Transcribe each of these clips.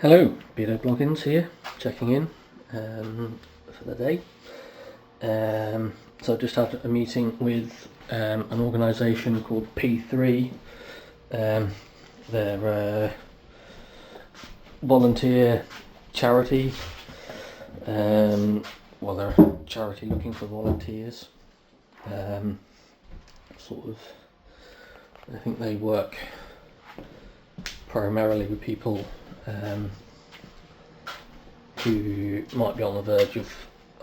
Hello, Beardo Bloggins here, checking in for the day. So I just had a meeting with an organisation called P3. They're a volunteer charity. They're a charity looking for volunteers. I think they work primarily with people who might be on the verge of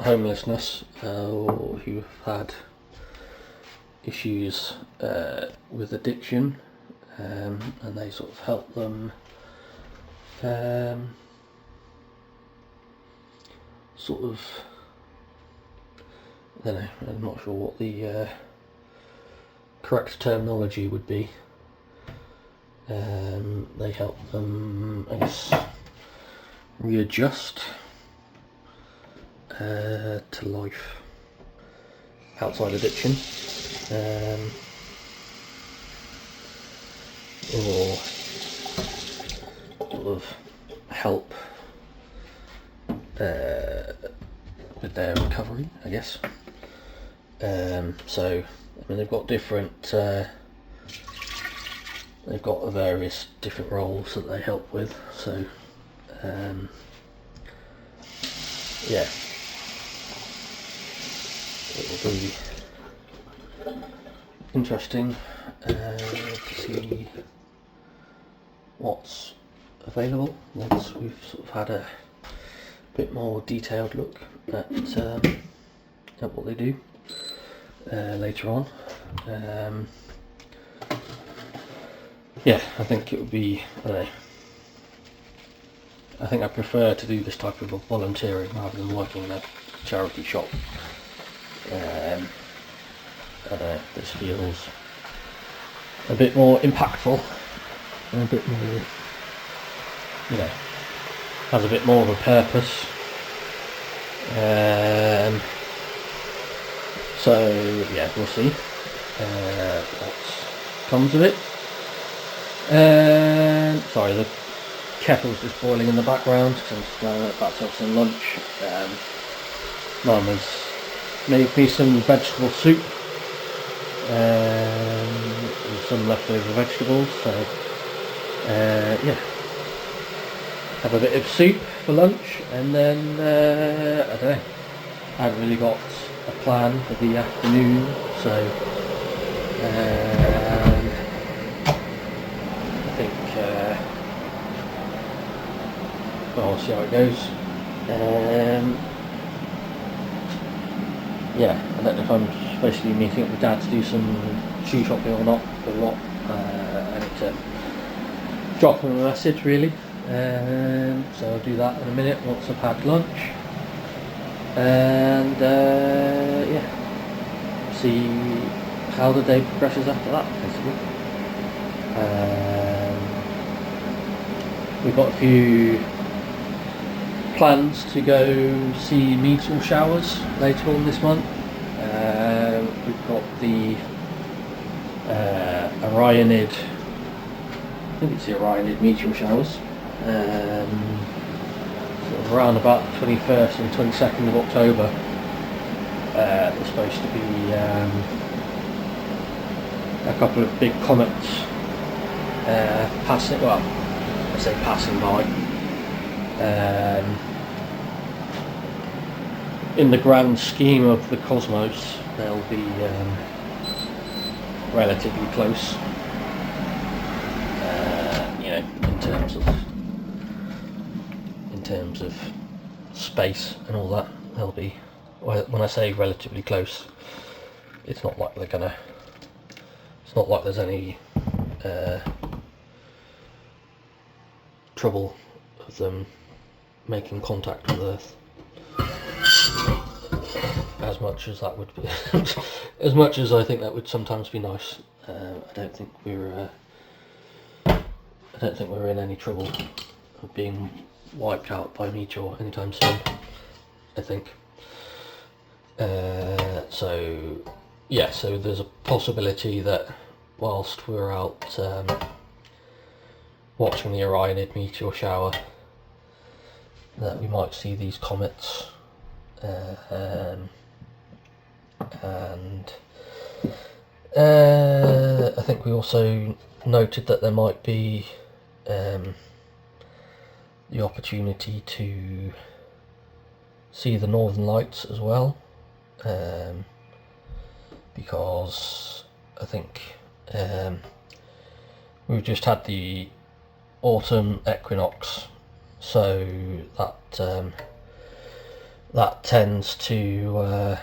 homelessness or who have had issues with addiction, and they sort of help them I'm not sure what the correct terminology would be. They help them, I guess, readjust to life outside addiction, or sort of help with their recovery, I guess. They've got different they've got various different roles that they help with, so it will be interesting to see what's available once we've sort of had a bit more detailed look at what they do later on. I think it would be, I think I prefer to do this type of volunteering rather than working in a charity shop. This feels a bit more impactful and a bit more, has a bit more of a purpose. We'll see what comes of it. Sorry, the kettle's just boiling in the background because I'm about to have some lunch. Mum has made me some vegetable soup and some leftover vegetables, so have a bit of soup for lunch, and then I haven't really got a plan for the afternoon, so I think I'll see how it goes. I don't know if I'm supposed to be meeting up with Dad to do some shoe shopping or not. I need to drop him a message really. So I'll do that in a minute once I've had lunch. And see how the day progresses after that, basically. We've got a few plans to go see meteor showers later on this month. We've got the Orionid, I think it's the Orionid meteor showers, around about the 21st and 22nd of October. There's supposed to be a couple of big comets passing by. In the grand scheme of the cosmos, they'll be relatively close. In terms of space and all that, they'll be. When I say relatively close, it's not like it's not like there's any trouble of them making contact with Earth. As much as that would be, as much as I think that would sometimes be nice, I don't think we're in any trouble of being wiped out by a meteor anytime soon, I think. So there's a possibility that whilst we're out watching the Orionid meteor shower, that we might see these comets, and I think we also noted that there might be the opportunity to see the Northern Lights as well, because I think we've just had the autumn equinox, so that tends to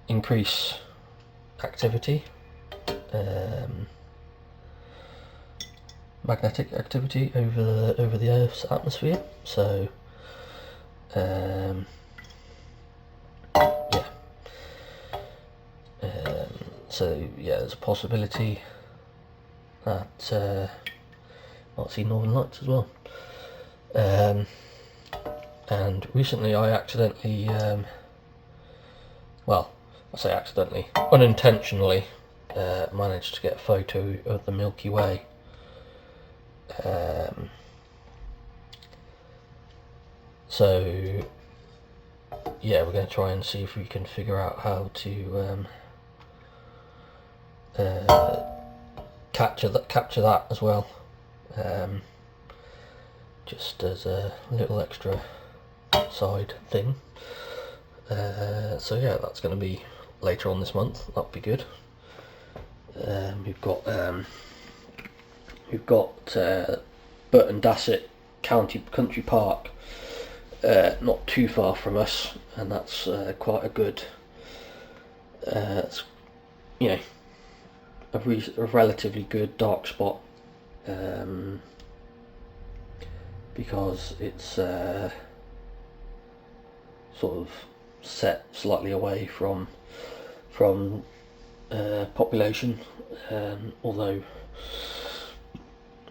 increase activity, magnetic activity over the Earth's atmosphere. So yeah, so yeah, there's a possibility that might see Northern Lights as well. And recently I accidentally, well, I say accidentally, unintentionally, managed to get a photo of the Milky Way. So yeah, we're going to try and see if we can figure out how to capture that as well, just as a little extra side thing. So yeah, that's going to be later on this month. That'll be good. We've got Burton Dasset Country Park, not too far from us, and that's quite a good, you know, a relatively good dark spot, because it's sort of set slightly away from population, although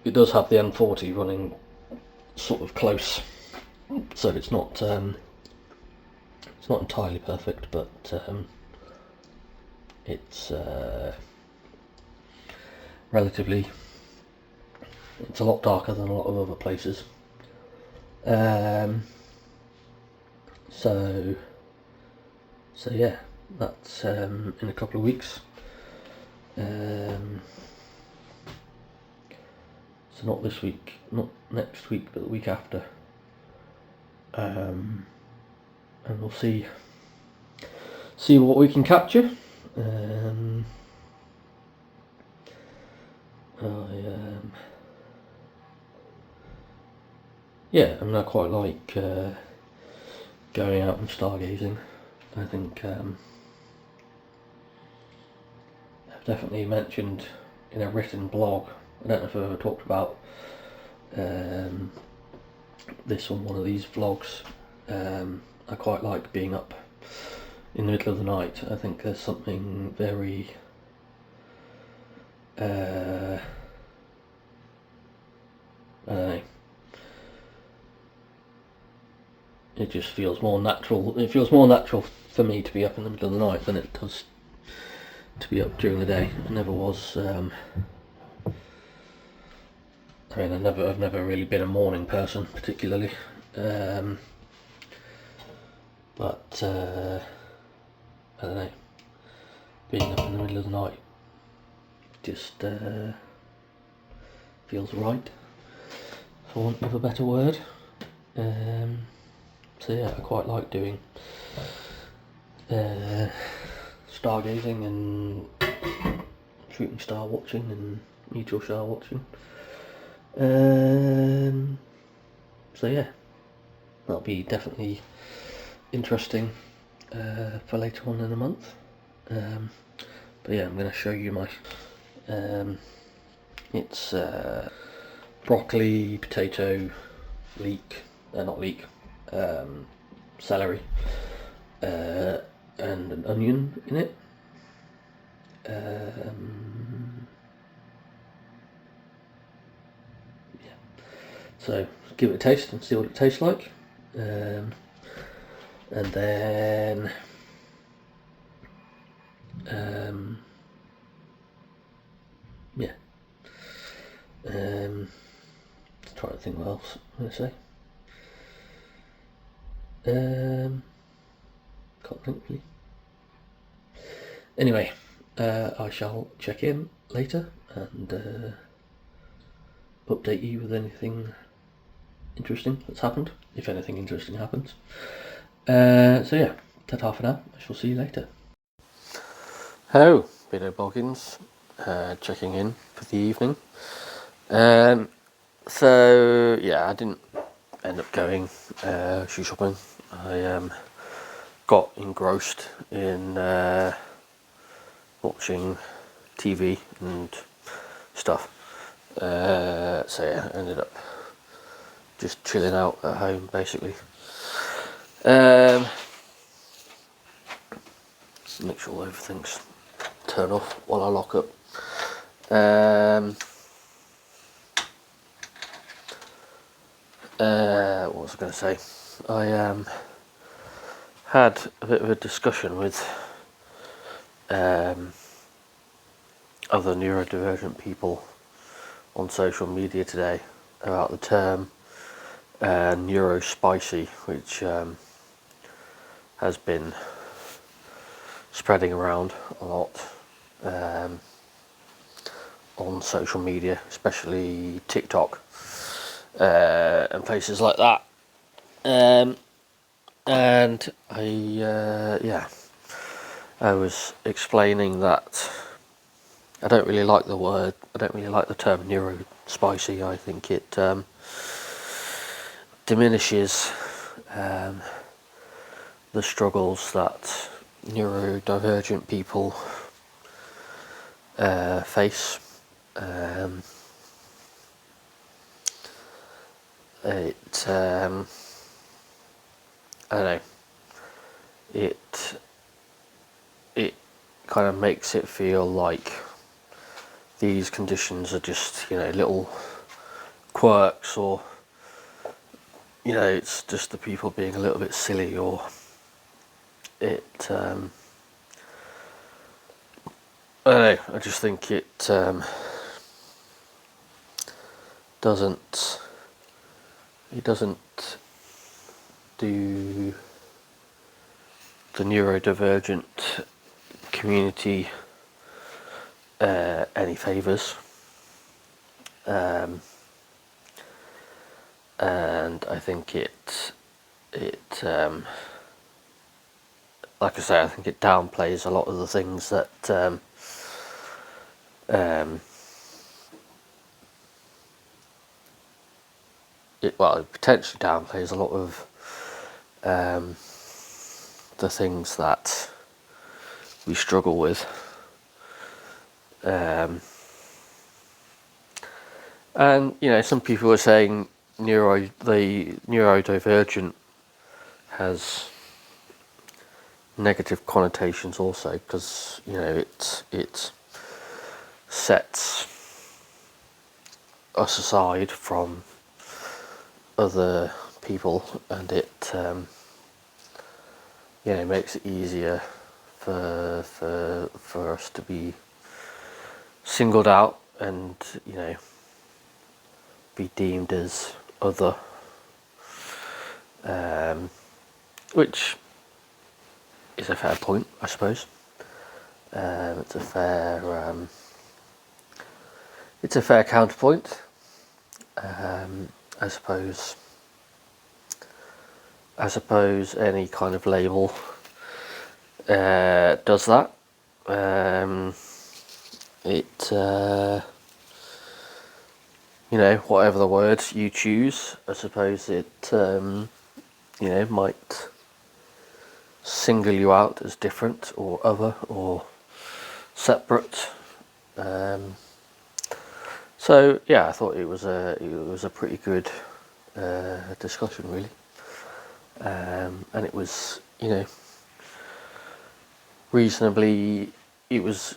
it does have the M40 running sort of close, so it's not entirely perfect, but it's relatively, it's a lot darker than a lot of other places. So yeah, that's in a couple of weeks. So not this week, not next week, but the week after. And we'll see what we can capture. Yeah, I mean, I quite like going out and stargazing. I think I've definitely mentioned in a written blog, I don't know if I've ever talked about this on one of these vlogs, I quite like being up in the middle of the night. I think there's something very I don't know, it just feels more natural. It feels more natural for me to be up in the middle of the night than it does to be up during the day. I never was, I mean, I've never really been a morning person particularly, but I don't know, being up in the middle of the night just feels right, for want of a better word. So yeah, I quite like doing stargazing and shooting star watching and meteor shower watching. So yeah, that'll be definitely interesting for later on in the month. But yeah, I'm going to show you my it's broccoli, potato, celery, and an onion in it. Yeah. So give it a taste and see what it tastes like, and then yeah. Trying to think what else I'm going to say. Can't think really. Anyway, I shall check in later and update you with anything interesting that's happened, if anything interesting happens. So yeah, ta-ta for now. I shall see you later. Hello, Bido Boggins, checking in for the evening. So yeah, I didn't end up going shoe shopping. I got engrossed in watching TV and stuff. So yeah, I ended up just chilling out at home basically. Make sure everything's turned off while I lock up. What was I going to say? I had a bit of a discussion with other neurodivergent people on social media today about the term neurospicy, which has been spreading around a lot on social media, especially TikTok and places like that. And I was explaining that I don't really like the word. I don't really like the term neurospicy. I think it diminishes the struggles that neurodivergent people face. I don't know. It kind of makes it feel like these conditions are just, little quirks, or it's just the people being a little bit silly, or it I don't know, I just think it doesn't do the neurodivergent community any favours, and I think it like I say, I think it downplays a lot of the things that it potentially downplays a lot of the things that we struggle with. And some people are saying the neurodivergent has negative connotations also, because it sets us aside from other people, and it makes it easier for us to be singled out and be deemed as other, which is a fair point, I suppose. It's a fair counterpoint. I suppose any kind of label does that. Whatever the words you choose, I suppose it might single you out as different or other or separate. So yeah, I thought it was a pretty good discussion, really, and it was reasonably. It was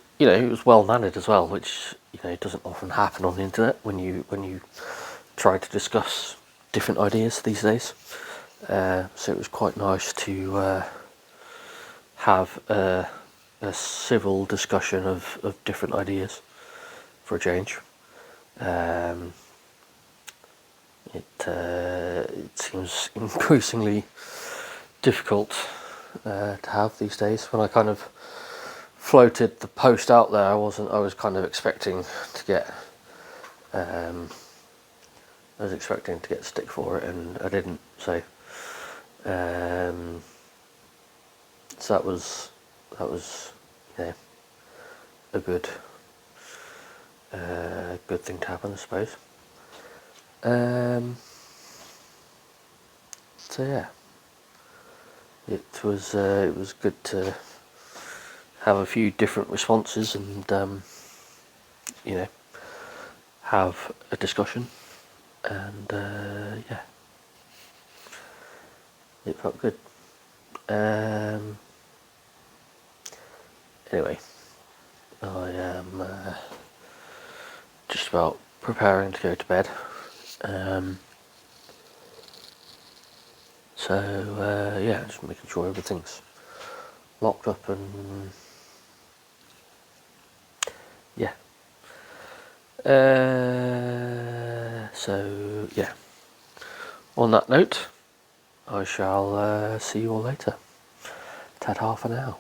well mannered as well, which doesn't often happen on the internet when you try to discuss different ideas these days. So it was quite nice to have a civil discussion of different ideas for a change. It seems increasingly difficult to have these days. When I kind of floated the post out there, I was kind of expecting to get stick for it, and I didn't. So so that was yeah, a good thing to happen, I suppose. So yeah, it was good to have a few different responses and have a discussion, and yeah, it felt good. Anyway, I am just about preparing to go to bed. So yeah, just making sure everything's locked up, and yeah. So yeah, on that note, I shall see you all later. Ta-ta for now.